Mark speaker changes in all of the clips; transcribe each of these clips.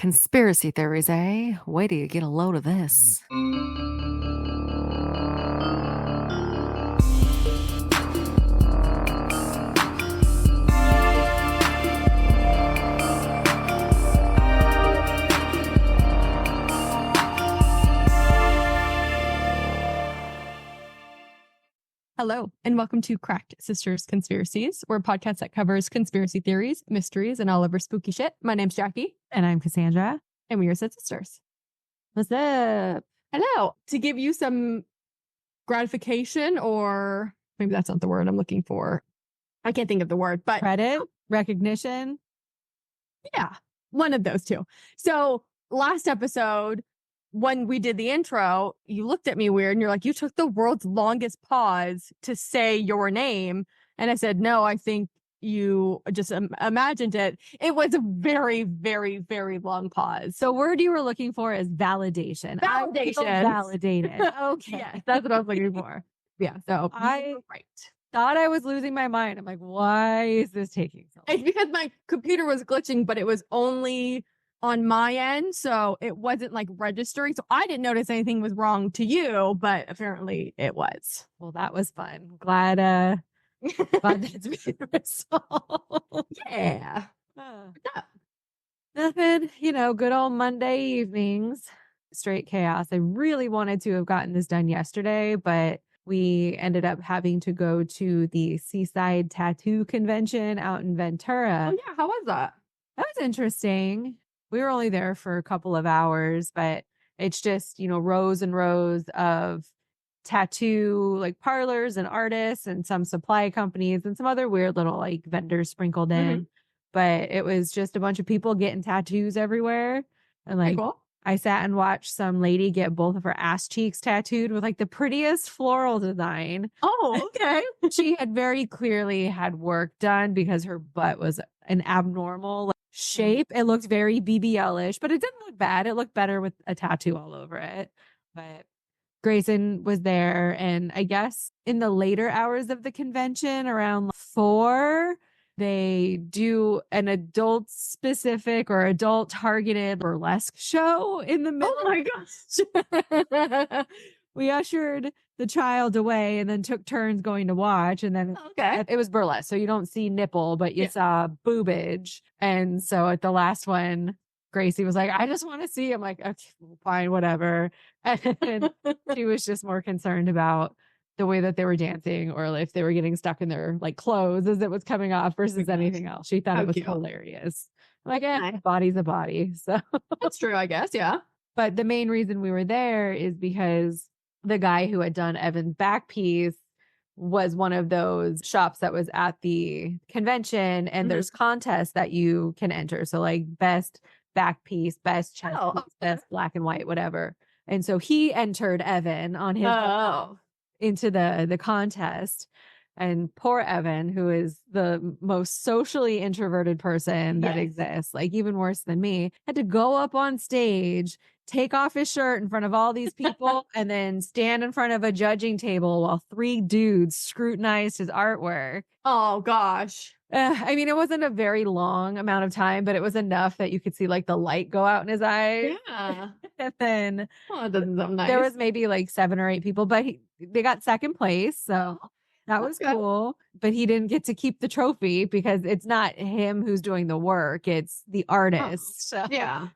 Speaker 1: Conspiracy theories, eh? Wait till you get a load of this.
Speaker 2: Hello, and welcome to Cracked Sisters Conspiracies. We're a podcast that covers conspiracy theories, mysteries, and all of our spooky shit. My name's Jackie.
Speaker 3: And I'm Cassandra.
Speaker 2: And we are said sisters.
Speaker 3: What's up?
Speaker 2: Hello. To give you some gratification, or maybe that's not the word I'm looking for. I can't think of the word, but
Speaker 3: Credit? Recognition?
Speaker 2: yeah, one of those two. So last episode, when we did the intro, you looked at me weird and you're like, you took the world's longest pause to say your name. And I said, no, I think you just imagined it. It was a very, very, very long pause.
Speaker 3: The word you were looking for is validation.
Speaker 2: Validation.
Speaker 3: Validated. Okay.
Speaker 2: Yes, that's what I was looking for. Yeah. So
Speaker 3: I
Speaker 2: right.
Speaker 3: thought I was losing my mind. I'm like, why is this taking so long?
Speaker 2: It's because my computer was glitching, but it was only on my end, so it wasn't like registering. So I didn't notice anything was wrong to you, but apparently it was.
Speaker 3: Well, that was fun. Glad that's been resolved.
Speaker 2: Yeah.
Speaker 3: Nothing, good old Monday evenings, straight chaos. I really wanted to have gotten this done yesterday, but we ended up having to go to the Seaside Tattoo Convention out in Ventura.
Speaker 2: Oh yeah, how was that?
Speaker 3: That was interesting. We were only there for a couple of hours, but it's just, rows and rows of tattoo like parlors and artists and some supply companies and some other weird little like vendors sprinkled in.
Speaker 2: Mm-hmm.
Speaker 3: But it was just a bunch of people getting tattoos everywhere. And like,
Speaker 2: cool.
Speaker 3: I sat and watched some lady get both of her ass cheeks tattooed with like the prettiest floral design.
Speaker 2: Oh, okay.
Speaker 3: She had very clearly had work done because her butt was an abnormal shape. It looked very BBL-ish, but it didn't look bad. It looked better with a tattoo all over it. But Grayson was there, and I guess in the later hours of the convention, around 4, they do an adult specific or adult targeted burlesque show in the middle.
Speaker 2: Oh my gosh.
Speaker 3: We ushered the child away and then took turns going to watch. And then it was burlesque. So you don't see nipple, but you saw boobage. And so at the last one, Gracie was like, I just want to see. I'm like, okay, fine, whatever. And she was just more concerned about the way that they were dancing or if they were getting stuck in their like clothes as it was coming off versus anything else. She thought it was hilarious. I'm like, body's a body. So
Speaker 2: that's true, I guess. Yeah.
Speaker 3: But the main reason we were there is because the guy who had done Evan's back piece was one of those shops that was at the convention, and there's contests that you can enter. So like best back piece, best chest piece, best black and white, whatever. And so he entered Evan on his into the contest. And poor Evan, who is the most socially introverted person that exists, like even worse than me, had to go up on stage, take off his shirt in front of all these people, and then stand in front of a judging table while 3 dudes scrutinized his artwork.
Speaker 2: Oh, gosh.
Speaker 3: I mean, it wasn't a very long amount of time, but it was enough that you could see like the light go out in his eye.
Speaker 2: Yeah.
Speaker 3: And then
Speaker 2: that doesn't sound nice.
Speaker 3: There was maybe like 7 or 8 people, but they got second place. So that was cool. But he didn't get to keep the trophy because it's not him who's doing the work. It's the artist. So,
Speaker 2: yeah.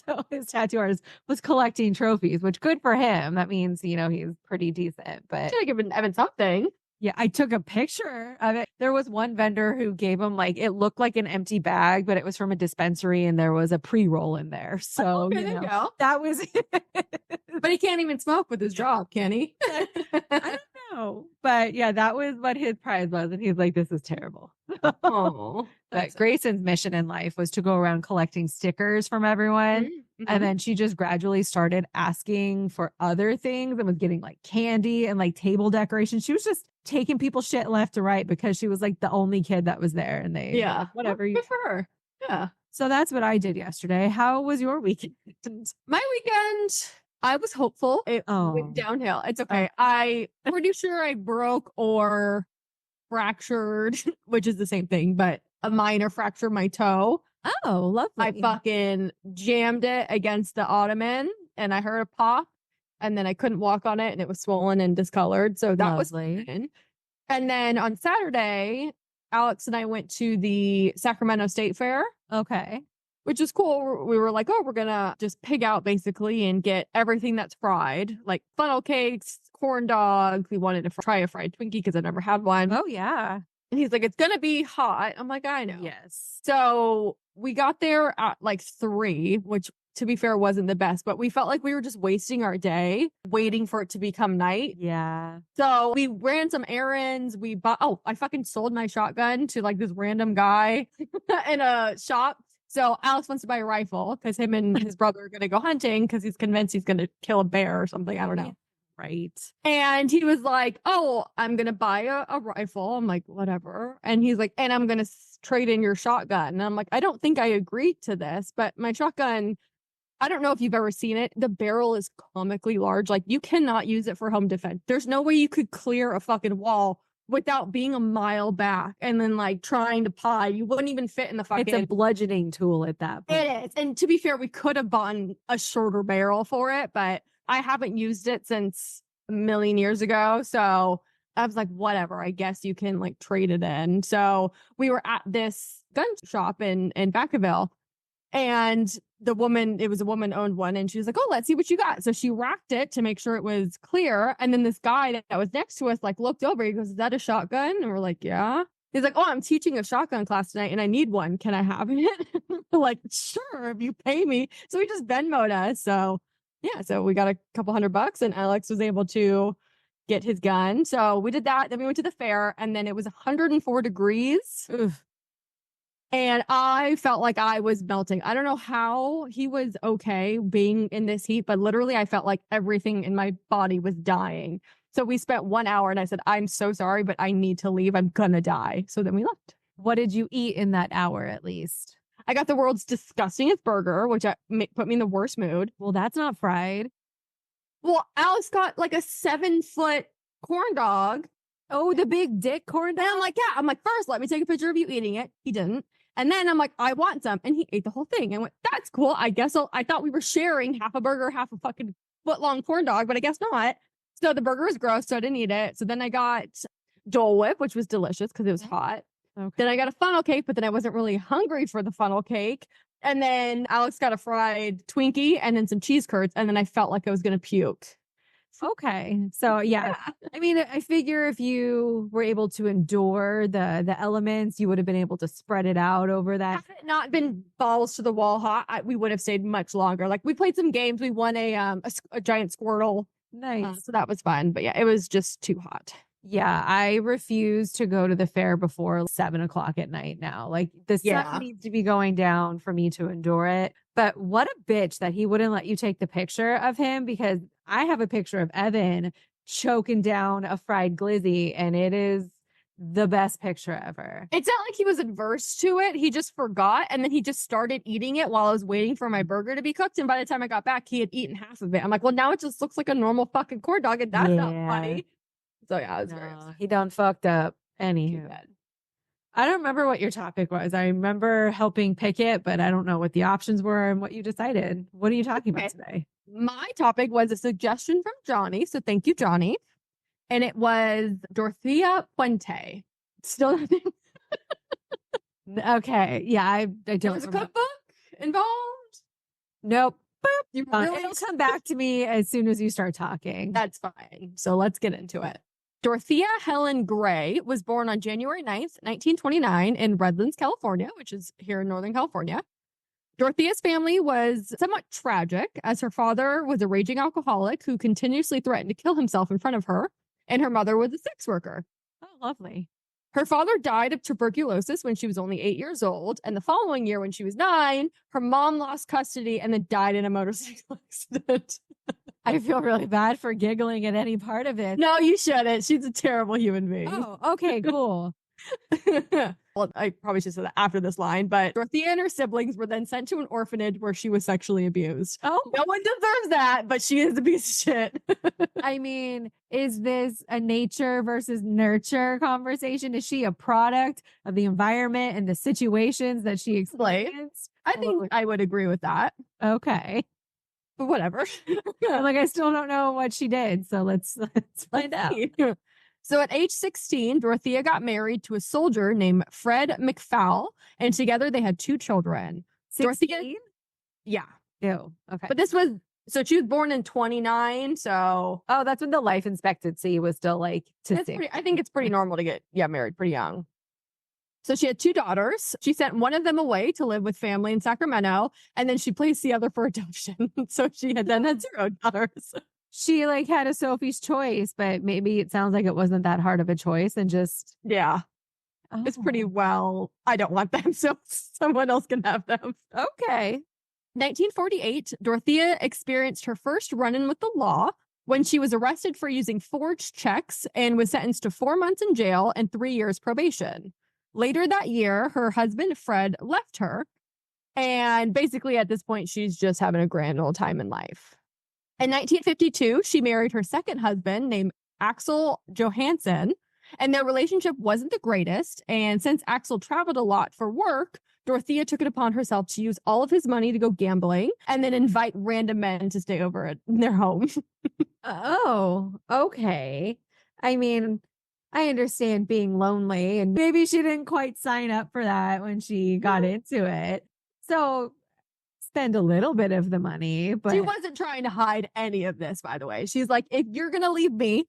Speaker 3: So his tattoo artist was collecting trophies, which good for him. That means, he's pretty decent. But
Speaker 2: should have given Evan something.
Speaker 3: Yeah, I took a picture of it. There was one vendor who gave him it looked like an empty bag, but it was from a dispensary and there was a pre-roll in there. So
Speaker 2: there you go.
Speaker 3: That was it.
Speaker 2: But he can't even smoke with his job, can he?
Speaker 3: I don't know. But yeah, that was what his prize was. And he's like, this is terrible.
Speaker 2: Oh,
Speaker 3: but Grayson's mission in life was to go around collecting stickers from everyone. Mm-hmm. And then she just gradually started asking for other things and was getting like candy and like table decorations. She was just taking people's shit left to right because she was like the only kid that was there. And they, whatever.
Speaker 2: Good for her. Yeah.
Speaker 3: So that's what I did yesterday. How was your weekend?
Speaker 2: My weekend, I was hopeful. It went downhill. It's okay. I'm pretty sure I broke or fractured, which is the same thing, but a minor fracture my toe.
Speaker 3: Oh, lovely.
Speaker 2: I fucking jammed it against the ottoman and I heard a pop and then I couldn't walk on it and it was swollen and discolored. So that was
Speaker 3: Lovely.
Speaker 2: fun. And then on Saturday, Alex and I went to the Sacramento State Fair,
Speaker 3: Okay.
Speaker 2: which is cool. We were like, oh, we're going to just pig out basically and get everything that's fried, like funnel cakes, corn dogs. We wanted to try a fried Twinkie because I never had one.
Speaker 3: Oh, yeah.
Speaker 2: And he's like, it's going to be hot. I'm like, I know.
Speaker 3: Yes.
Speaker 2: So we got there at like 3, which to be fair wasn't the best, but we felt like we were just wasting our day waiting for it to become night.
Speaker 3: Yeah.
Speaker 2: So we ran some errands. We bought, I fucking sold my shotgun to like this random guy in a shop. So Alex wants to buy a rifle because him and his brother are going to go hunting because he's convinced he's going to kill a bear or something. I don't know.
Speaker 3: Right.
Speaker 2: And he was like, oh, I'm going to buy a rifle. I'm like, whatever. And he's like, and I'm going to trade in your shotgun. And I'm like, I don't think I agreed to this, but my shotgun, I don't know if you've ever seen it. The barrel is comically large. Like you cannot use it for home defense. There's no way you could clear a fucking wall without being a mile back and then like trying to pie. You wouldn't even fit in the fucking.
Speaker 3: It's a bludgeoning tool at that point.
Speaker 2: It is. And to be fair, we could have bought a shorter barrel for it, but I haven't used it since a million years ago. So I was like, whatever, I guess you can like trade it in. So we were at this gun shop in Vacaville. And it was a woman owned one. And she was like, oh, let's see what you got. So she racked it to make sure it was clear. And then this guy that was next to us, like looked over, he goes, is that a shotgun? And we're like, yeah. He's like, oh, I'm teaching a shotgun class tonight and I need one. Can I have it? We're like, sure, if you pay me. So he just Venmo'd us. So yeah, so we got a couple $100 and Alex was able to get his gun. So we did that. Then we went to the fair and then it was 104 degrees.
Speaker 3: Oof.
Speaker 2: And I felt like I was melting. I don't know how he was okay being in this heat, but literally I felt like everything in my body was dying. So we spent 1 hour and I said, I'm so sorry, but I need to leave. I'm going to die. So then we left.
Speaker 3: What did you eat in that hour at least?
Speaker 2: I got the world's disgustingest burger, which put me in the worst mood.
Speaker 3: Well, that's not fried.
Speaker 2: Well, Alex got like a 7-foot corn dog.
Speaker 3: Oh, the big dick corn dog?
Speaker 2: And I'm like, yeah. I'm like, first, let me take a picture of you eating it. He didn't. And then I'm like, I want some. And he ate the whole thing. And went, that's cool. I guess I thought we were sharing half a burger, half a fucking foot-long corn dog, but I guess not. So the burger was gross, so I didn't eat it. So then I got Dole Whip, which was delicious because it was hot.
Speaker 3: Okay.
Speaker 2: Then I got a funnel cake, but then I wasn't really hungry for the funnel cake. And then Alex got a fried Twinkie and then some cheese curds. And then I felt like I was going to puke.
Speaker 3: Okay. So yeah. I mean, I figure if you were able to endure the elements, you would have been able to spread it out over that.
Speaker 2: Had it not been balls to the wall hot, we would have stayed much longer. Like we played some games. We won a giant Squirtle.
Speaker 3: Nice.
Speaker 2: So that was fun. But yeah, it was just too hot.
Speaker 3: Yeah, I refuse to go to the fair before 7:00 at night now. Like the sun needs to be going down for me to endure it. But what a bitch that he wouldn't let you take the picture of him, because I have a picture of Evan choking down a fried glizzy and it is the best picture ever.
Speaker 2: It's not like he was adverse to it. He just forgot. And then he just started eating it while I was waiting for my burger to be cooked. And by the time I got back, he had eaten half of it. I'm like, well, now it just looks like a normal fucking corn dog. And that's not funny. So yeah, it was very upset.
Speaker 3: He done fucked up. Anywho. I don't remember what your topic was. I remember helping pick it, but I don't know what the options were and what you decided. What are you talking about today?
Speaker 2: My topic was a suggestion from Johnny. So thank you, Johnny. And it was Dorothea Puente. Still nothing.
Speaker 3: Okay. Yeah, I don't
Speaker 2: There was a cookbook involved.
Speaker 3: Nope.
Speaker 2: Boop. You really
Speaker 3: It'll come back to me as soon as you start talking.
Speaker 2: That's fine. So let's get into it. Dorothea Helen Gray was born on January 9th, 1929 in Redlands, California, which is here in Northern California. Dorothea's family was somewhat tragic as her father was a raging alcoholic who continuously threatened to kill himself in front of her, and her mother was a sex worker.
Speaker 3: Oh, lovely.
Speaker 2: Her father died of tuberculosis when she was only 8 years old, and the following year when she was 9, her mom lost custody and then died in a motorcycle accident.
Speaker 3: I feel really bad for giggling at any part of it.
Speaker 2: No, you shouldn't. She's a terrible human being.
Speaker 3: Oh, okay, cool.
Speaker 2: Well, I probably should say that after this line, but Dorothea and her siblings were then sent to an orphanage where she was sexually abused.
Speaker 3: Oh,
Speaker 2: No one deserves that, but she is a piece of shit.
Speaker 3: I mean, is this a nature versus nurture conversation? Is she a product of the environment and the situations that she experienced?
Speaker 2: I think I would agree with that,
Speaker 3: Okay.
Speaker 2: but whatever.
Speaker 3: Like, I still don't know what she did. So let's find out.
Speaker 2: So at age 16, Dorothea got married to a soldier named Fred McFowle, and together they had 2 children.
Speaker 3: 16?
Speaker 2: Yeah.
Speaker 3: Ew. Okay.
Speaker 2: But so she was born in 29, so
Speaker 3: Oh, that's when the life expectancy was still like
Speaker 2: I think it's pretty normal to get married pretty young. So she had 2 daughters. She sent one of them away to live with family in Sacramento, and then she placed the other for adoption. So she had 0 daughters.
Speaker 3: She like had a Sophie's choice, but maybe it sounds like it wasn't that hard of a choice and just
Speaker 2: Yeah. It's pretty well, I don't want them, so someone else can have them.
Speaker 3: Okay.
Speaker 2: 1948, Dorothea experienced her first run-in with the law when she was arrested for using forged checks and was sentenced to 4 months in jail and 3 years probation. Later that year, her husband, Fred, left her. And basically at this point, she's just having a grand old time in life. In 1952, she married her second husband named Axel Johansson, and their relationship wasn't the greatest. And since Axel traveled a lot for work, Dorothea took it upon herself to use all of his money to go gambling and then invite random men to stay over at their home.
Speaker 3: Oh, okay. I mean, I understand being lonely, and maybe she didn't quite sign up for that when she got into it. So spend a little bit of the money, but
Speaker 2: She wasn't trying to hide any of this, by the way. She's like, if you're going to leave me,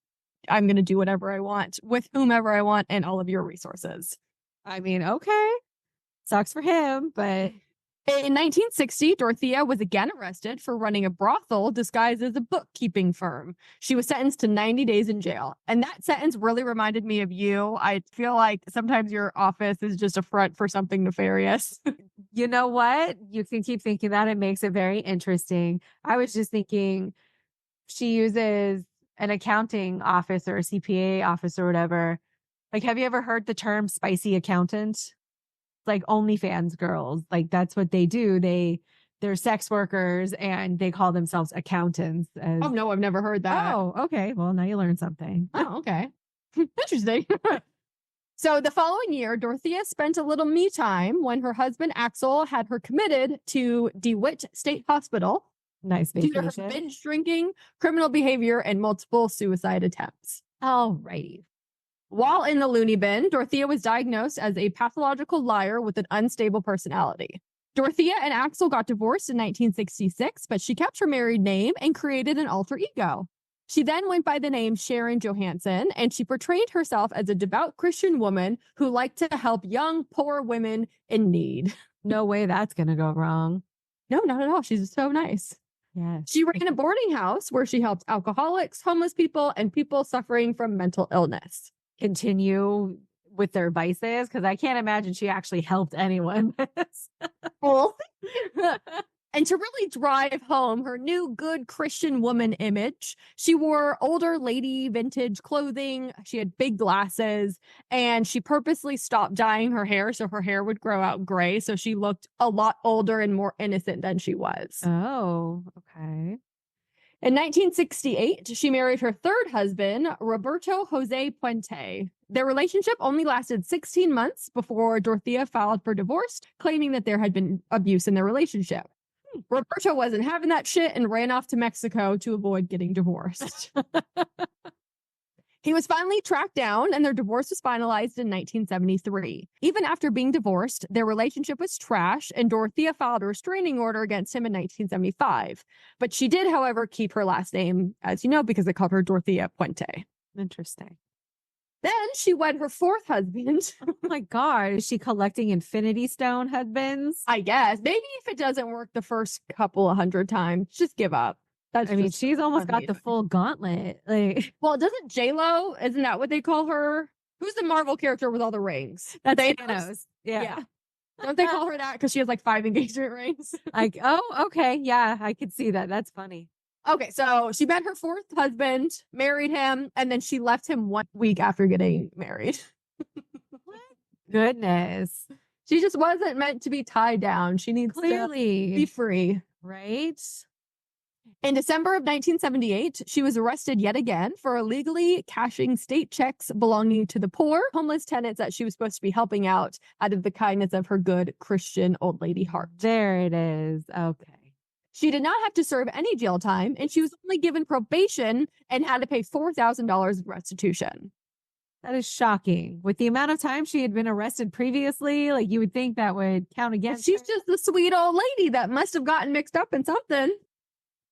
Speaker 2: I'm going to do whatever I want with whomever I want and all of your resources.
Speaker 3: I mean, okay. Sucks for him, but
Speaker 2: In 1960, Dorothea was again arrested for running a brothel disguised as a bookkeeping firm. She was sentenced to 90 days in jail. And that sentence really reminded me of you. I feel like sometimes your office is just a front for something nefarious.
Speaker 3: you know what? You can keep thinking that. It makes it very interesting. I was just thinking she uses an accounting office or a CPA office or whatever. Like, have you ever heard the term spicy accountant? Like OnlyFans girls, like that's what they do. They're sex workers and they call themselves accountants.
Speaker 2: Oh no, I've never heard that.
Speaker 3: Oh, okay. Well, now you learned something.
Speaker 2: Oh, okay. Interesting. So the following year, Dorothea spent a little me time when her husband Axel had her committed to DeWitt State Hospital
Speaker 3: Nice
Speaker 2: due to her
Speaker 3: vacation.
Speaker 2: binge drinking, criminal behavior, and multiple suicide attempts.
Speaker 3: All righty.
Speaker 2: While in the loony bin, Dorothea was diagnosed as a pathological liar with an unstable personality. Dorothea and Axel got divorced in 1966, but she kept her married name and created an alter ego. She then went by the name Sharon Johansson, and she portrayed herself as a devout Christian woman who liked to help young, poor women in need.
Speaker 3: No way that's going to go wrong.
Speaker 2: No, not at all. She's so nice.
Speaker 3: Yeah.
Speaker 2: She ran a boarding house where she helped alcoholics, homeless people, and people suffering from mental illness.
Speaker 3: Continue with their vices because I can't imagine she actually helped anyone.
Speaker 2: Well, and to really drive home her new good Christian woman image, she wore older lady vintage clothing. She had big glasses, and she purposely stopped dyeing her hair so her hair would grow out gray. So she looked a lot older and more innocent than she was.
Speaker 3: Oh, okay.
Speaker 2: In 1968, she married her third husband, Roberto Jose Puente. Their relationship only lasted 16 months before Dorothea filed for divorce, claiming that there had been abuse in their relationship. Roberto wasn't having that shit and ran off to Mexico to avoid getting divorced. He was finally tracked down and their divorce was finalized in 1973. Even after being divorced, their relationship was trash and Dorothea filed a restraining order against him in 1975. But she did, however, keep her last name, as you know, because they called her Dorothea Puente.
Speaker 3: Interesting.
Speaker 2: Then she wed her fourth husband.
Speaker 3: Oh my God. Is she collecting Infinity Stone husbands?
Speaker 2: I guess. Maybe if it doesn't work the first couple 100 times, just give up.
Speaker 3: I mean, she's almost got the full gauntlet. Like,
Speaker 2: well, doesn't J-Lo, isn't that what they call her? Who's the Marvel character with all the rings?
Speaker 3: that's
Speaker 2: Thanos?
Speaker 3: Thanos. Yeah.
Speaker 2: Don't they call her that because she has like 5 engagement rings?
Speaker 3: Like, oh, okay. Yeah, I could see that. That's funny.
Speaker 2: Okay, so she met her fourth husband, married him, and then she left him 1 week after getting married.
Speaker 3: What? goodness.
Speaker 2: She just wasn't meant to be tied down. She needs to be
Speaker 3: Clearly.
Speaker 2: free.
Speaker 3: Right?
Speaker 2: In December of 1978, she was arrested yet again for illegally cashing state checks belonging to the poor, homeless tenants that she was supposed to be helping out of the kindness of her good Christian old lady heart.
Speaker 3: There it is. Okay.
Speaker 2: She did not have to serve any jail time, and she was only given probation and had to pay $4,000 in restitution.
Speaker 3: That is shocking. With the amount of time she had been arrested previously, like you would think that would count against
Speaker 2: She's
Speaker 3: her.
Speaker 2: just the sweet old lady that must have gotten mixed up in something.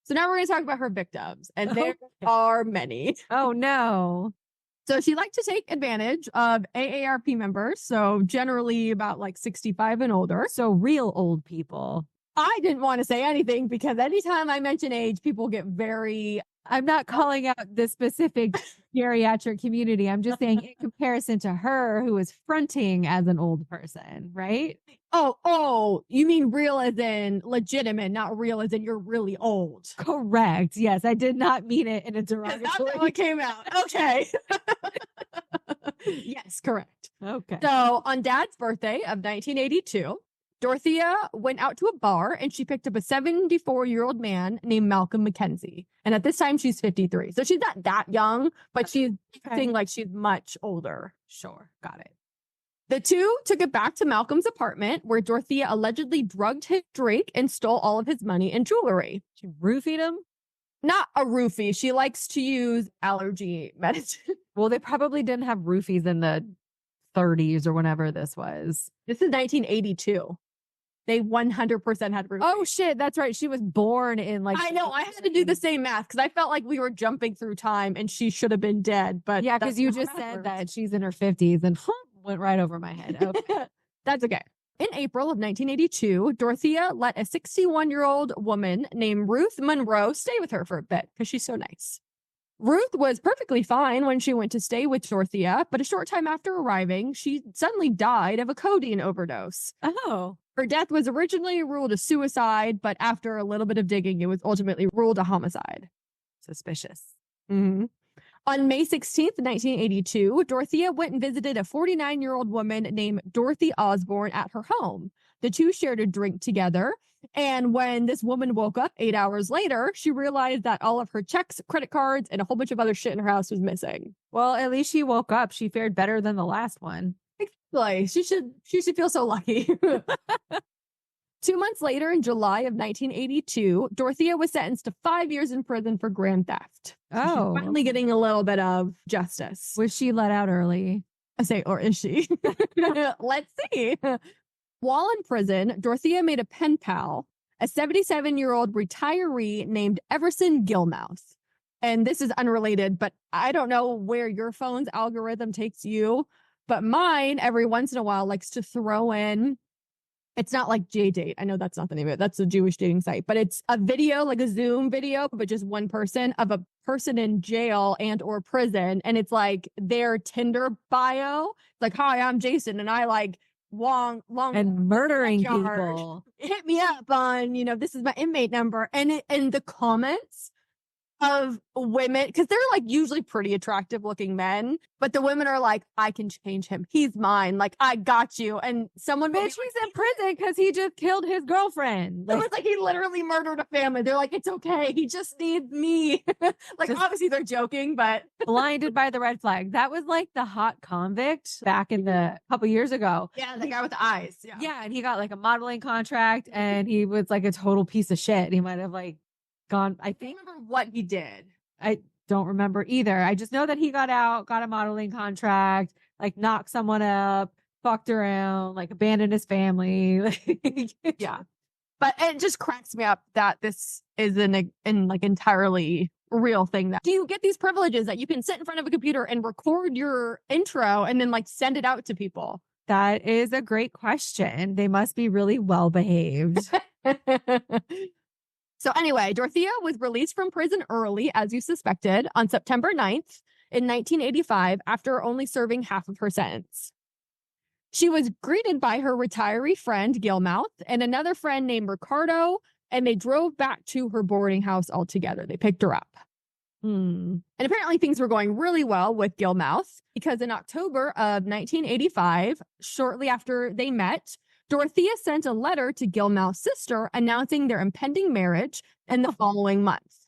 Speaker 2: So now we're going to talk about her victims, and there are many.
Speaker 3: Oh, no.
Speaker 2: So she liked to take advantage of AARP members, so generally about like 65 and older.
Speaker 3: So real old people.
Speaker 2: I didn't want to say anything because anytime I mention age, people get very...
Speaker 3: I'm not calling out the specific geriatric community. I'm just saying in comparison to her who is fronting as an old person, right?
Speaker 2: Oh, you mean real as in legitimate, not real as in you're really old.
Speaker 3: Correct. Yes, I did not mean it in a
Speaker 2: That's
Speaker 3: derogatory
Speaker 2: how it came out. Okay. Yes, correct.
Speaker 3: Okay.
Speaker 2: So on Dad's birthday of 1982, Dorothea went out to a bar and she picked up a 74-year-old man named Malcolm Mackenzie. And at this time, she's 53. So she's not that young, but she's acting like she's much older.
Speaker 3: Sure. Got it.
Speaker 2: The two took it back to Malcolm's apartment where Dorothea allegedly drugged his drink and stole all of his money and jewelry.
Speaker 3: She roofied him?
Speaker 2: Not a roofie. She likes to use allergy medicine.
Speaker 3: Well, they probably didn't have roofies in the 30s or whenever this was.
Speaker 2: This is 1982. They 100% had roofies.
Speaker 3: Oh, shit. That's right. She was born in like...
Speaker 2: I know. I had to do the same math because I felt like we were jumping through time and she should have been dead. But
Speaker 3: Yeah,
Speaker 2: that's
Speaker 3: because you
Speaker 2: not
Speaker 3: just
Speaker 2: how that
Speaker 3: said
Speaker 2: works.
Speaker 3: that she's in her 50s and went right over my head. Okay.
Speaker 2: That's okay. In April of 1982, Dorothea let a 61-year-old woman named Ruth Monroe stay with her for a bit because she's so nice. Ruth was perfectly fine when she went to stay with Dorothea, but a short time after arriving, she suddenly died of a codeine overdose.
Speaker 3: Oh.
Speaker 2: Her death was originally ruled a suicide, but after a little bit of digging, it was ultimately ruled a homicide.
Speaker 3: Suspicious.
Speaker 2: Mm-hmm. On May 16th, 1982, Dorothea went and visited a 49-year-old woman named Dorothy Osborne at her home. The two shared a drink together, and when this woman woke up 8 hours later, she realized that all of her checks, credit cards, and a whole bunch of other shit in her house was missing.
Speaker 3: Well, at least she woke up. She fared better than the last one.
Speaker 2: Exactly. She should feel so lucky. 2 months later, in July of 1982, Dorothea was sentenced to 5 years in prison for grand theft.
Speaker 3: Oh.
Speaker 2: She's finally getting a little bit of justice.
Speaker 3: Was she let out early?
Speaker 2: I say, or is she? Let's see. While in prison, Dorothea made a pen pal, a 77-year-old retiree named Everson Gilmouth. And this is unrelated, but I don't know where your phone's algorithm takes you, but mine every once in a while likes to throw in. It's not like JDate. I know that's not the name of it. That's a Jewish dating site, but it's a video, like a Zoom video, but just one person of a person in jail and or prison. And it's like their Tinder bio. It's like, hi, I'm Jason. And I like long
Speaker 3: And murdering
Speaker 2: charge.
Speaker 3: people.
Speaker 2: Hit me up on, this is my inmate number. And the comments of women, because they're like usually pretty attractive looking men, but the women are like, I can change him. He's mine. Like, I got you. And someone
Speaker 3: Bitch, he's in prison because he just killed his girlfriend.
Speaker 2: it was like he literally murdered a family. They're like, it's okay. He just needs me. Like,
Speaker 3: Just-
Speaker 2: obviously they're joking, but
Speaker 3: Blinded by the red flag. That was like the hot convict back in the couple years ago.
Speaker 2: yeah, the guy with the eyes.
Speaker 3: Yeah, and he got like a modeling contract and he was like a total piece of shit. He might have like gone, I
Speaker 2: I
Speaker 3: think,
Speaker 2: don't remember what he did.
Speaker 3: I don't remember either. I just know that he got out, got a modeling contract, like knocked someone up, fucked around, like abandoned his family.
Speaker 2: Yeah. But it just cracks me up that this is an like entirely real thing. That do you get these privileges that you can sit in front of a computer and record your intro and then like send it out to people?
Speaker 3: That is a great question. They must be really well behaved.
Speaker 2: So anyway, Dorothea was released from prison early, as you suspected, on September 9th in 1985 after only serving half of her sentence. She was greeted by her retiree friend, Gilmouth, and another friend named Ricardo, and they drove back to her boarding house all together. They picked her up.
Speaker 3: Hmm.
Speaker 2: And apparently things were going really well with Gilmouth because in October of 1985, shortly after they met, Dorothea sent a letter to Gilmouth's sister announcing their impending marriage in the following month.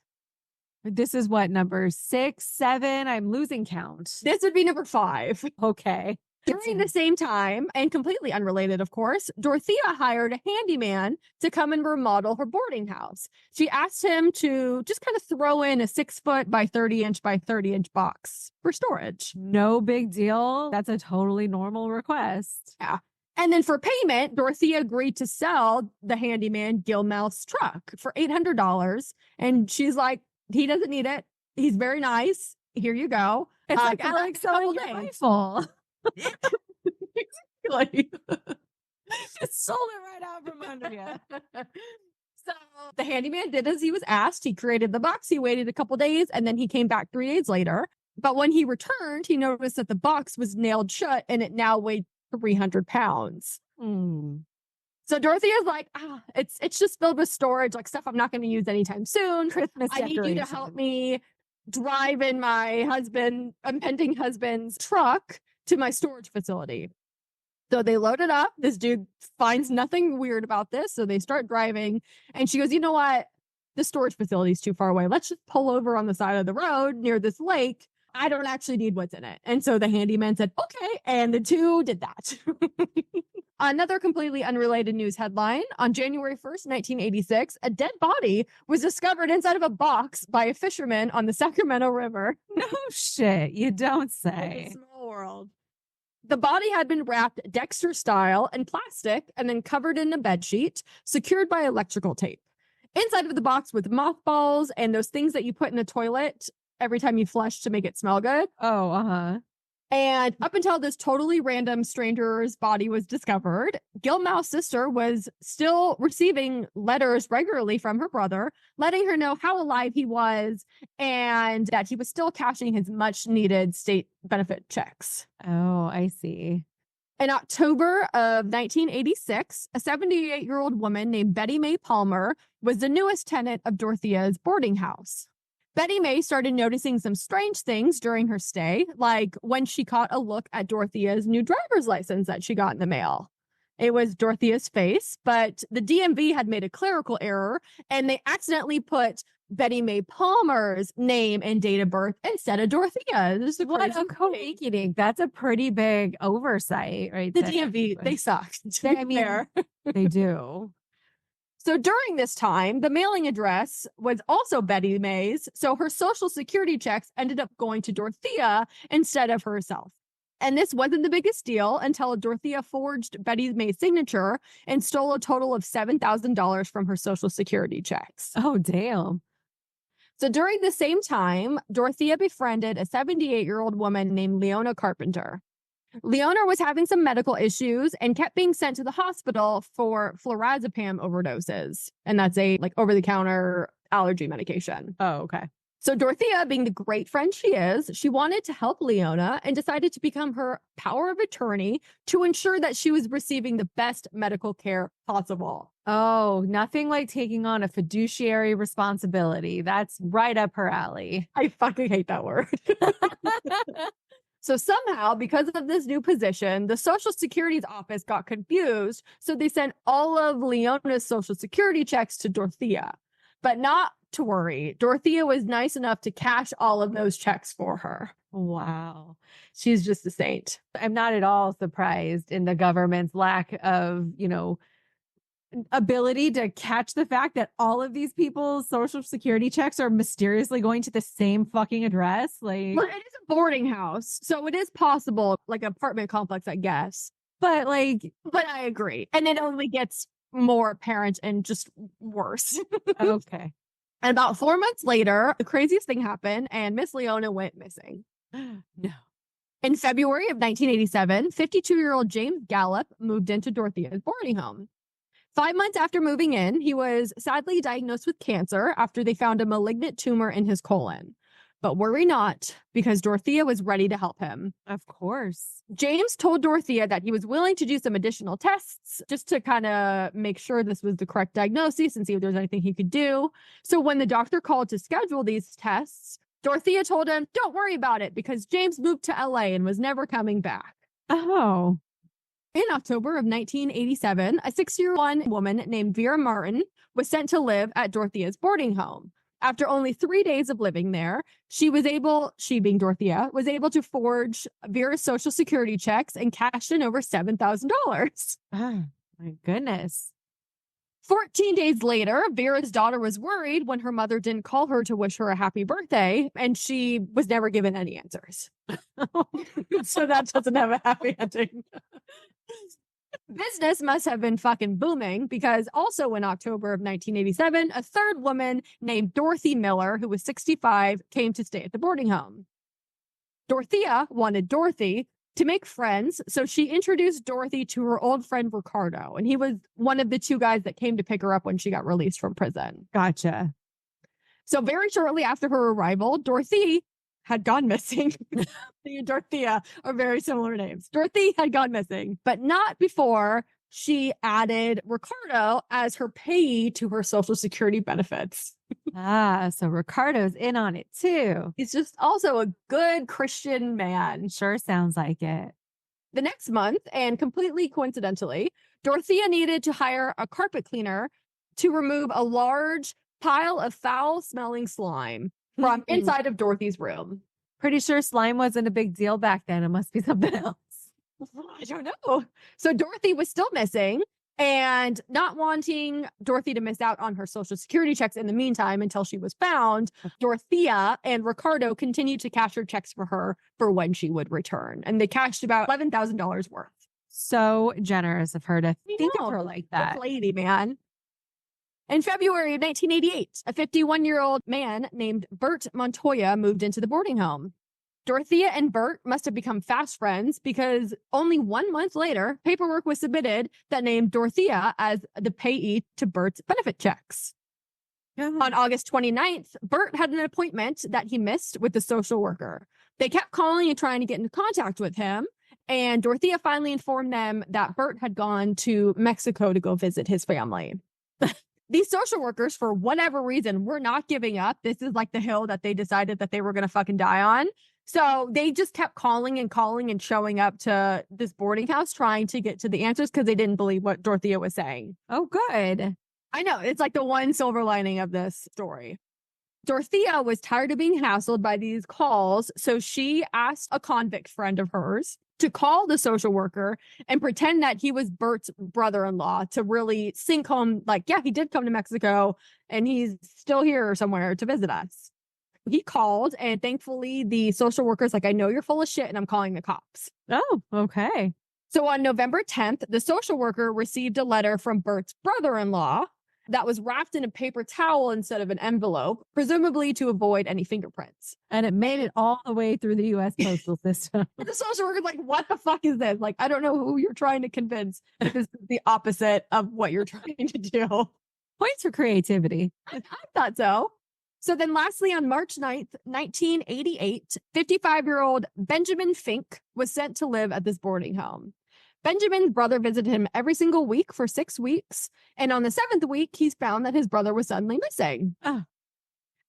Speaker 3: This is what, number 6, 7? I'm losing count.
Speaker 2: This would be number 5.
Speaker 3: Okay.
Speaker 2: During the same time, and completely unrelated, of course, Dorothea hired a handyman to come and remodel her boarding house. She asked him to just kind of throw in a 6-foot by 30-inch by 30-inch box for storage.
Speaker 3: No big deal. That's a totally normal request.
Speaker 2: Yeah. And then for payment, Dorothea agreed to sell the handyman Gilmouth's truck for $800. And she's like, he doesn't need it. He's very nice. Here you go.
Speaker 3: It's like
Speaker 2: for
Speaker 3: Alex
Speaker 2: a couple
Speaker 3: selling your
Speaker 2: days.
Speaker 3: rifle.
Speaker 2: Exactly.
Speaker 3: Just sold it right out from under you.
Speaker 2: So the handyman did as he was asked. He created the box. He waited a couple days and then he came back 3 days later. But when he returned, he noticed that the box was nailed shut and it now weighed 300 pounds. So Dorothea's like, it's just filled with storage, like stuff I'm not going to use anytime soon.
Speaker 3: Christmas
Speaker 2: I need you to help me drive in my impending husband's truck to my storage facility. So they load it up. This dude finds nothing weird about this. So they start driving and she goes, you know what? The storage facility is too far away. Let's just pull over on the side of the road near this lake. I don't actually need what's in it. And so the handyman said, okay. And the two did that. Another completely unrelated news headline. On January 1st, 1986, a dead body was discovered inside of a box by a fisherman on the Sacramento River.
Speaker 3: No shit. You don't
Speaker 2: It's
Speaker 3: say.
Speaker 2: a small world. The body had been wrapped Dexter style in plastic and then covered in a bedsheet, secured by electrical tape. Inside of the box with mothballs and those things that you put in the toilet every time you flush to make it smell good.
Speaker 3: Oh, uh-huh.
Speaker 2: And up until this totally random stranger's body was discovered, Gilmouth's sister was still receiving letters regularly from her brother, letting her know how alive he was and that he was still cashing his much needed state benefit checks.
Speaker 3: Oh, I see.
Speaker 2: In October of 1986, a 78-year-old woman named Betty Mae Palmer was the newest tenant of Dorothea's boarding house. Betty Mae started noticing some strange things during her stay, like when she caught a look at Dorothea's new driver's license that she got in the mail. It was Dorothea's face, but the DMV had made a clerical error and they accidentally put Betty Mae Palmer's name and date of birth instead of Dorothea. This is
Speaker 3: What a coincidence. That's a pretty big oversight, right?
Speaker 2: The
Speaker 3: there.
Speaker 2: DMV, they sucked.
Speaker 3: I mean, they do.
Speaker 2: So during this time, the mailing address was also Betty Mae's, so her social security checks ended up going to Dorothea instead of herself. And this wasn't the biggest deal until Dorothea forged Betty Mae's signature and stole a total of $7,000 from her social security checks.
Speaker 3: Oh, damn.
Speaker 2: So during the same time, Dorothea befriended a 78-year-old woman named Leona Carpenter. Leona was having some medical issues and kept being sent to the hospital for flurazepam overdoses. And that's a over-the-counter allergy medication.
Speaker 3: Oh, okay.
Speaker 2: So Dorothea, being the great friend she is, she wanted to help Leona and decided to become her power of attorney to ensure that she was receiving the best medical care possible.
Speaker 3: Oh, nothing like taking on a fiduciary responsibility. That's right up her alley.
Speaker 2: I fucking hate that word. So somehow, because of this new position, the Social Security's office got confused. So they sent all of Leona's Social Security checks to Dorothea. But not to worry. Dorothea was nice enough to cash all of those checks for her.
Speaker 3: Wow.
Speaker 2: She's just a saint.
Speaker 3: I'm not at all surprised in the government's lack of, ability to catch the fact that all of these people's social security checks are mysteriously going to the same fucking address.
Speaker 2: Well, it is a boarding house, so it is possible, like an apartment complex, I guess.
Speaker 3: But
Speaker 2: I agree. And it only gets more apparent and just worse.
Speaker 3: Okay.
Speaker 2: And about 4 months later, the craziest thing happened and Miss Leona went missing.
Speaker 3: No.
Speaker 2: In February of 1987, 52-year-old James Gallup moved into Dorothea's boarding home. 5 months after moving in, he was sadly diagnosed with cancer after they found a malignant tumor in his colon. But worry not, because Dorothea was ready to help him.
Speaker 3: Of course.
Speaker 2: James told Dorothea that he was willing to do some additional tests just to kind of make sure this was the correct diagnosis and see if there's anything he could do. So when the doctor called to schedule these tests, Dorothea told him, don't worry about it because James moved to LA and was never coming back.
Speaker 3: Oh.
Speaker 2: In October of 1987, a 6-year-old woman named Vera Martin was sent to live at Dorothea's boarding home. After only 3 days of living there, she being Dorothea, was able to forge Vera's social security checks and cashed in over $7,000.
Speaker 3: Oh, my goodness.
Speaker 2: 14 days later, Vera's daughter was worried when her mother didn't call her to wish her a happy birthday, and she was never given any answers. So that doesn't have a happy ending. Business must have been fucking booming because also in October of 1987, a third woman named Dorothy Miller, who was 65, came to stay at the boarding home. Dorothea wanted Dorothy to make friends, so she introduced Dorothy to her old friend Ricardo, and he was one of the 2 guys that came to pick her up when she got released from prison.
Speaker 3: Gotcha.
Speaker 2: So very shortly after her arrival, Dorothy had gone missing. Dorothy and Dorothea are very similar names. Dorothy had gone missing, but not before she added Ricardo as her payee to her Social Security benefits.
Speaker 3: So Ricardo's in on it too.
Speaker 2: He's just also a good Christian man.
Speaker 3: Sure sounds like it.
Speaker 2: The next month, and completely coincidentally, Dorothea needed to hire a carpet cleaner to remove a large pile of foul-smelling slime from inside of Dorothy's room.
Speaker 3: Pretty sure slime wasn't a big deal back then. It must be something else.
Speaker 2: I don't know. So Dorothy was still missing, and not wanting Dorothy to miss out on her Social Security checks in the meantime until she was found, Dorothea and Ricardo continued to cash her checks for her for when she would return. And they cashed about $11,000 worth.
Speaker 3: So generous of her to think
Speaker 2: know.
Speaker 3: of her like that.
Speaker 2: This lady, man. In February of 1988, a 51-year-old man named Bert Montoya moved into the boarding home. Dorothea and Bert must have become fast friends because only 1 month later, paperwork was submitted that named Dorothea as the payee to Bert's benefit checks. On August 29th, Bert had an appointment that he missed with the social worker. They kept calling and trying to get into contact with him, and Dorothea finally informed them that Bert had gone to Mexico to go visit his family. These social workers, for whatever reason, were not giving up. This is like the hill that they decided that they were going to fucking die on. So they just kept calling and showing up to this boarding house trying to get to the answers because they didn't believe what Dorothea was saying.
Speaker 3: Oh, good.
Speaker 2: I know. It's like the one silver lining of this story. Dorothea was tired of being hassled by these calls, so she asked a convict friend of hers to call the social worker and pretend that he was Bert's brother-in-law to really sink home, like, yeah, he did come to Mexico and he's still here somewhere to visit us. He called, and thankfully the social worker's like, I know you're full of shit and I'm calling the cops.
Speaker 3: Oh, okay.
Speaker 2: So on November 10th, the social worker received a letter from Bert's brother-in-law that was wrapped in a paper towel instead of an envelope, presumably to avoid any fingerprints.
Speaker 3: And it made it all the way through the U.S. postal system.
Speaker 2: The social worker's like, what the fuck is this? Like, I don't know who you're trying to convince. This is the opposite of what you're trying to do.
Speaker 3: Points for creativity.
Speaker 2: I thought so. So then lastly, on March 9th, 1988, 55-year-old Benjamin Fink was sent to live at this boarding home. Benjamin's brother visited him every single week for 6 weeks. And on the 7th week, he's found that his brother was suddenly missing.
Speaker 3: Oh.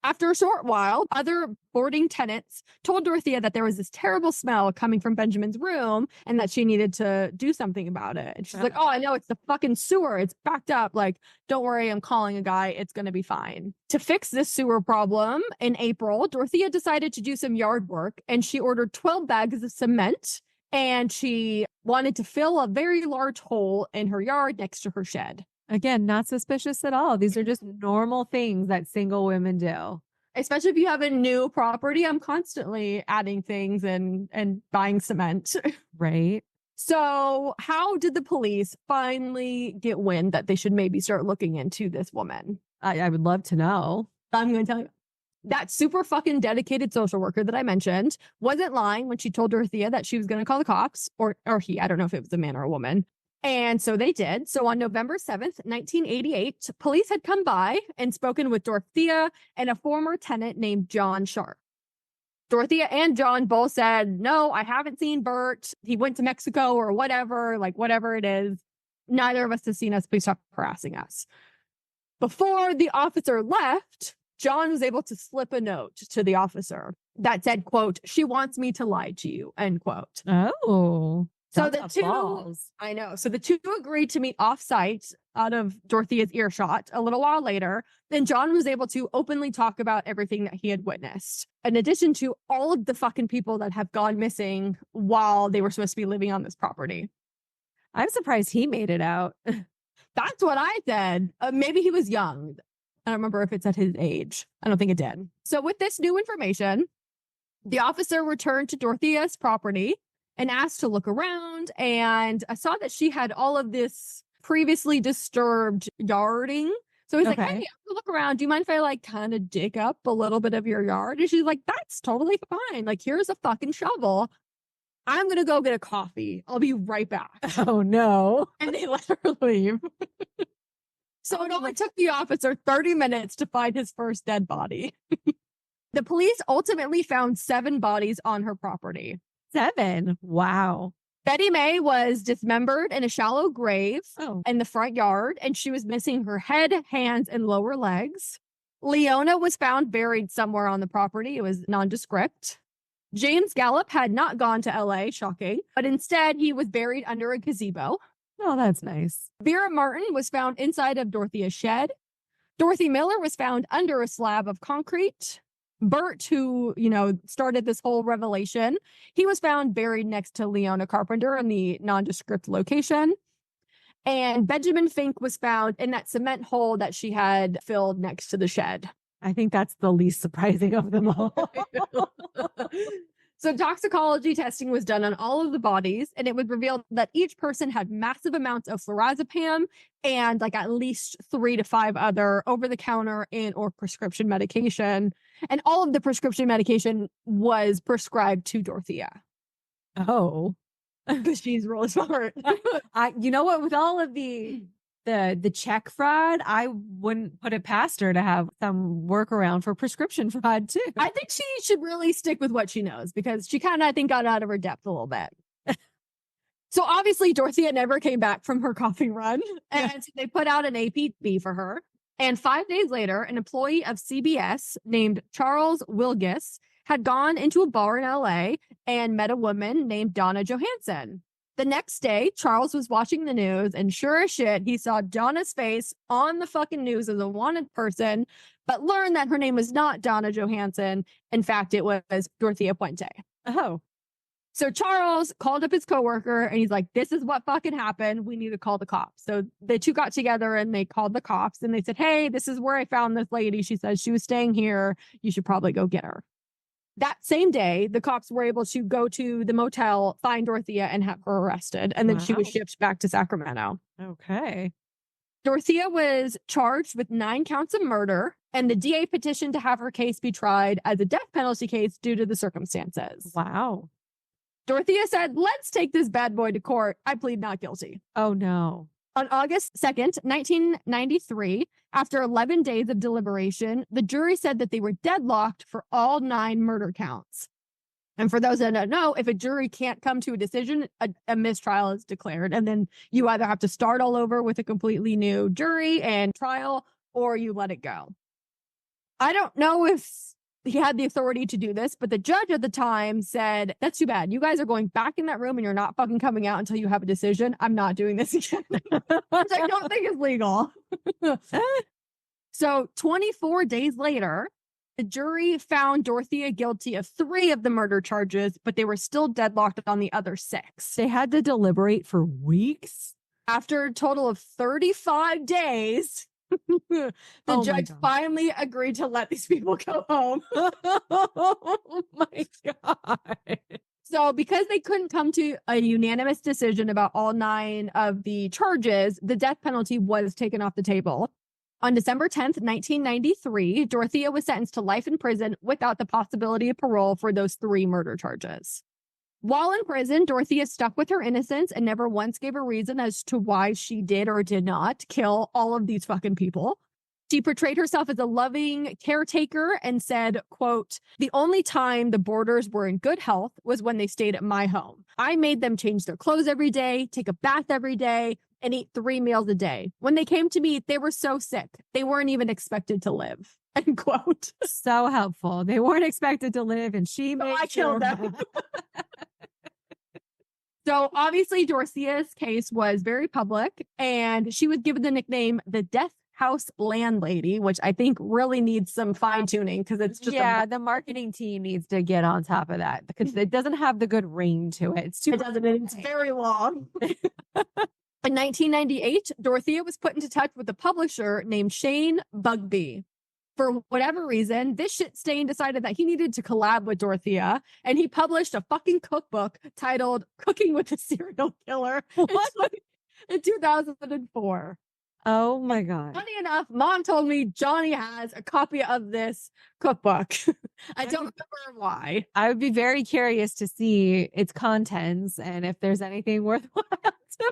Speaker 2: After a short while, other boarding tenants told Dorothea that there was this terrible smell coming from Benjamin's room and that she needed to do something about it. And she's like, oh, I know, it's the fucking sewer. It's backed up. Like, don't worry, I'm calling a guy. It's going to be fine. To fix this sewer problem, in April, Dorothea decided to do some yard work, and she ordered 12 bags of cement, and she wanted to fill a very large hole in her yard next to her shed.
Speaker 3: Again, not suspicious at all. These are just normal things that single women do.
Speaker 2: Especially if you have a new property, I'm constantly adding things and buying cement.
Speaker 3: Right.
Speaker 2: So how did the police finally get wind that they should maybe start looking into this woman?
Speaker 3: I would love to know.
Speaker 2: I'm going to tell you. That super fucking dedicated social worker that I mentioned wasn't lying when she told Dorothea that she was going to call the cops, or he, I don't know if it was a man or a woman. And so they did. So on November 7th, 1988, police had come by and spoken with Dorothea and a former tenant named John Sharp. Dorothea and John both said, no, I haven't seen Bert. He went to Mexico or whatever, like whatever it is. Neither of us has seen us. Please stop harassing us. Before the officer left, John was able to slip a note to the officer that said, quote, "She wants me to lie to you," end quote.
Speaker 3: Oh.
Speaker 2: So
Speaker 3: that's
Speaker 2: the
Speaker 3: got
Speaker 2: two,
Speaker 3: balls.
Speaker 2: I know. So the two agreed to meet off-site out of Dorothea's earshot a little while later. Then John was able to openly talk about everything that he had witnessed, in addition to all of the fucking people that have gone missing while they were supposed to be living on this property.
Speaker 3: I'm surprised he made it out.
Speaker 2: That's what I said. Maybe he was young. I don't remember if it's at his age. I don't think it did. So with this new information, the officer returned to Dorothea's property and asked to look around. And I saw that she had all of this previously disturbed yarding. So he's like, "Hey, I'm gonna look around. Do you mind if I like kind of dig up a little bit of your yard?" And she's like, "That's totally fine. Like, here's a fucking shovel. I'm going to go get a coffee. I'll be right back."
Speaker 3: Oh, no.
Speaker 2: And they let her leave. So it only took the officer 30 minutes to find his first dead body. The police ultimately found 7 bodies on her property.
Speaker 3: 7. Wow.
Speaker 2: Betty May was dismembered in a shallow grave
Speaker 3: Oh.
Speaker 2: in the front yard, and she was missing her head, hands, and lower legs. Leona was found buried somewhere on the property. It was nondescript. James Gallup had not gone to LA, shocking, but instead he was buried under a gazebo.
Speaker 3: Oh, that's nice.
Speaker 2: Vera Martin was found inside of Dorothea's shed. Dorothy Miller was found under a slab of concrete. Bert, who, started this whole revelation, he was found buried next to Leona Carpenter in the nondescript location. And Benjamin Fink was found in that cement hole that she had filled next to the shed.
Speaker 3: I think that's the least surprising of them all.
Speaker 2: So toxicology testing was done on all of the bodies, and it was revealed that each person had massive amounts of flurazepam and like at least 3 to 5 other over-the-counter and or prescription medication. And all of the prescription medication was prescribed to Dorothea.
Speaker 3: Oh.
Speaker 2: Because she's really smart.
Speaker 3: You know what? With all of the check fraud, I wouldn't put it past her to have some workaround for prescription fraud too.
Speaker 2: I think she should really stick with what she knows, because she kind of, I think, got out of her depth a little bit. So obviously Dorothea never came back from her coffee run, and they put out an APB for her. And 5 days later, an employee of CBS named Charles Wilgus had gone into a bar in LA and met a woman named Donna Johansson. The next day, Charles was watching the news, and sure as shit, he saw Donna's face on the fucking news as a wanted person, but learned that her name was not Donna Johansson. In fact, it was Dorothea Puente.
Speaker 3: Oh.
Speaker 2: So Charles called up his coworker, and he's like, "This is what fucking happened. We need to call the cops." So the two got together and they called the cops, and they said, "Hey, this is where I found this lady. She says she was staying here. You should probably go get her." That same day, the cops were able to go to the motel, find Dorothea, and have her arrested. And then she was shipped back to Sacramento.
Speaker 3: Okay.
Speaker 2: Dorothea was charged with 9 counts of murder, and the DA petitioned to have her case be tried as a death penalty case due to the circumstances.
Speaker 3: Wow.
Speaker 2: Dorothea said, "Let's take this bad boy to court. I plead not guilty."
Speaker 3: Oh, no.
Speaker 2: On August 2nd, 1993, after 11 days of deliberation, the jury said that they were deadlocked for all 9 murder counts. And for those that don't know, if a jury can't come to a decision, a mistrial is declared. And then you either have to start all over with a completely new jury and trial, or you let it go. I don't know if he had the authority to do this, but the judge at the time said, "That's too bad. You guys are going back in that room and you're not fucking coming out until you have a decision. I'm not doing this again." Which I don't think is legal. So 24 days later, the jury found Dorothea guilty of 3 of the murder charges, but they were still deadlocked on the other 6.
Speaker 3: They had to deliberate for weeks.
Speaker 2: After a total of 35 days, the judge finally agreed to let these people go home.
Speaker 3: Oh my God.
Speaker 2: So because they couldn't come to a unanimous decision about all 9 of the charges, the death penalty was taken off the table. On December 10th, 1993, Dorothea was sentenced to life in prison without the possibility of parole for those 3 murder charges. While in prison, Dorothea stuck with her innocence and never once gave a reason as to why she did or did not kill all of these fucking people. She portrayed herself as a loving caretaker and said, quote, "The only time the boarders were in good health was when they stayed at my home. I made them change their clothes every day, take a bath every day, and eat 3 meals a day. When they came to me, they were so sick. They weren't even expected to live." End quote.
Speaker 3: So helpful. They weren't expected to live, and she
Speaker 2: So
Speaker 3: made
Speaker 2: I killed
Speaker 3: sure.
Speaker 2: them. So obviously Dorothea's case was very public, and she was given the nickname the Death House Landlady, which I think really needs some fine tuning because it's just
Speaker 3: The marketing team needs to get on top of that because it doesn't have the good ring to it. It's too.
Speaker 2: it doesn't. It's very long. In 1998, Dorothea was put into touch with a publisher named Shane Bugby. For whatever reason, this shit stain decided that he needed to collab with Dorothea, and he published a fucking cookbook titled Cooking with a Serial Killer in 2004.
Speaker 3: Oh my God.
Speaker 2: Funny enough, Mom told me Johnny has a copy of this cookbook. I don't remember why.
Speaker 3: I would be very curious to see its contents and if there's anything worthwhile.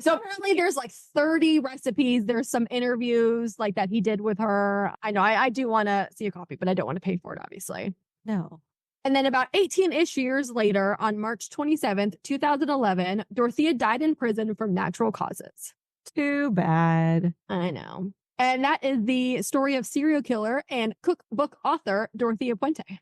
Speaker 2: So apparently there's like 30 recipes. There's some interviews like that he did with her. I know I do want to see a copy, but I don't want to pay for it, obviously.
Speaker 3: No.
Speaker 2: And then about 18-ish years later, on March 27th, 2011, Dorothea died in prison from natural causes.
Speaker 3: Too bad.
Speaker 2: I know. And that is the story of serial killer and cookbook author Dorothea Puente.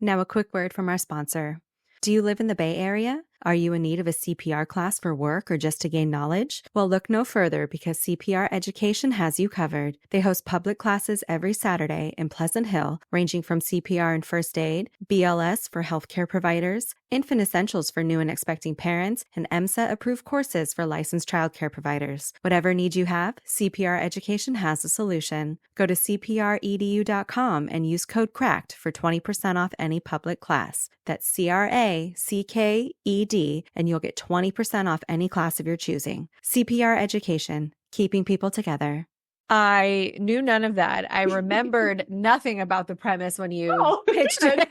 Speaker 4: Now, a quick word from our sponsor. Do you live in the Bay Area? Are you in need of a CPR class for work or just to gain knowledge? Well, look no further because CPR Education has you covered. They host public classes every Saturday in Pleasant Hill, ranging from CPR and first aid, BLS for healthcare providers, infant essentials for new and expecting parents, and EMSA-approved courses for licensed childcare providers. Whatever need you have, CPR Education has a solution. Go to cpredu.com and use code CRACKED for 20% off any public class. That's CRACKED, and you'll get 20% off any class of your choosing. CPR Education, keeping people together.
Speaker 3: I knew none of that. I remembered nothing about the premise when you pitched it.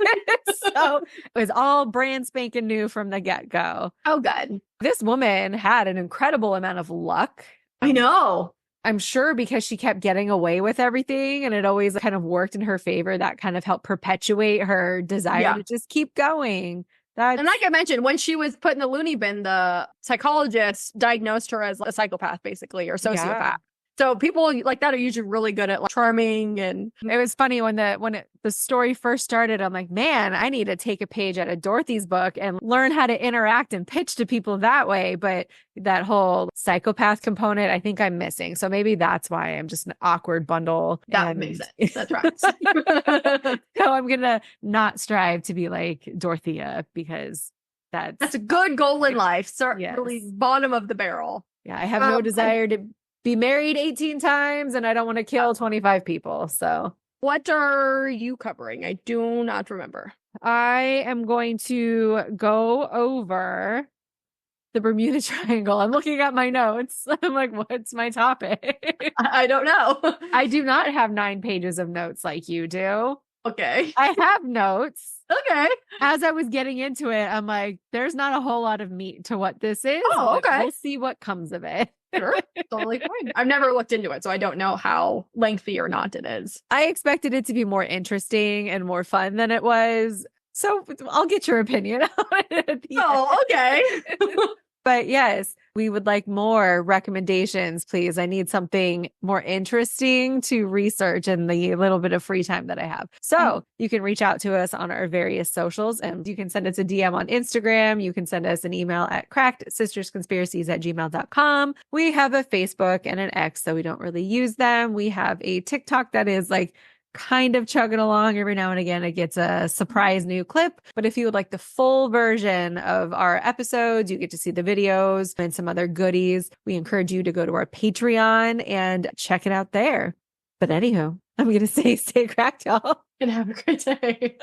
Speaker 3: So it was all brand spanking new from the get-go.
Speaker 2: Oh, good.
Speaker 3: This woman had an incredible amount of luck.
Speaker 2: I know.
Speaker 3: I'm sure because she kept getting away with everything and it always kind of worked in her favor. That kind of helped perpetuate her desire to just keep going.
Speaker 2: And like I mentioned, when she was put in the loony bin, the psychologist diagnosed her as a psychopath, basically, or sociopath.
Speaker 3: Yeah.
Speaker 2: So people like that are usually really good at like, charming. And
Speaker 3: it was funny when the story first started, I'm like, man, I need to take a page out of Dorothy's book and learn how to interact and pitch to people that way. But that whole psychopath component, I think I'm missing. So maybe that's why I'm just an awkward bundle.
Speaker 2: That makes sense. That's right.
Speaker 3: So I'm going to not strive to be like Dorothea because that's
Speaker 2: a good goal in life.
Speaker 3: Yes.
Speaker 2: Really bottom of the barrel.
Speaker 3: Yeah, I have no desire to be married 18 times and I don't want to kill 25 people. So
Speaker 2: what are you covering? I do not remember.
Speaker 3: I am going to go over the Bermuda Triangle. I'm looking at my notes. I'm like, what's my topic?
Speaker 2: I don't know.
Speaker 3: I do not have 9 pages of notes like you do.
Speaker 2: Okay.
Speaker 3: I have notes.
Speaker 2: Okay.
Speaker 3: As I was getting into it, I'm like, there's not a whole lot of meat to what this is.
Speaker 2: Oh, okay.
Speaker 3: We'll see what comes of it.
Speaker 2: Sure. Totally fine. I've never looked into it, so I don't know how lengthy or not it is.
Speaker 3: I expected it to be more interesting and more fun than it was. So I'll get your opinion on it at the end.
Speaker 2: Okay.
Speaker 3: But yes, we would like more recommendations, please. I need something more interesting to research in the little bit of free time that I have. So you can reach out to us on our various socials and you can send us a DM on Instagram. You can send us an email at crackedsistersconspiracies@gmail.com. We have a Facebook and an X, so we don't really use them. We have a TikTok that is like kind of chugging along. Every now and again, it gets a surprise new clip. But if you would like the full version of our episodes, you get to see the videos and some other goodies. We encourage you to go to our Patreon and check it out there. But anywho, I'm going to say stay cracked, y'all.
Speaker 2: And have a great day.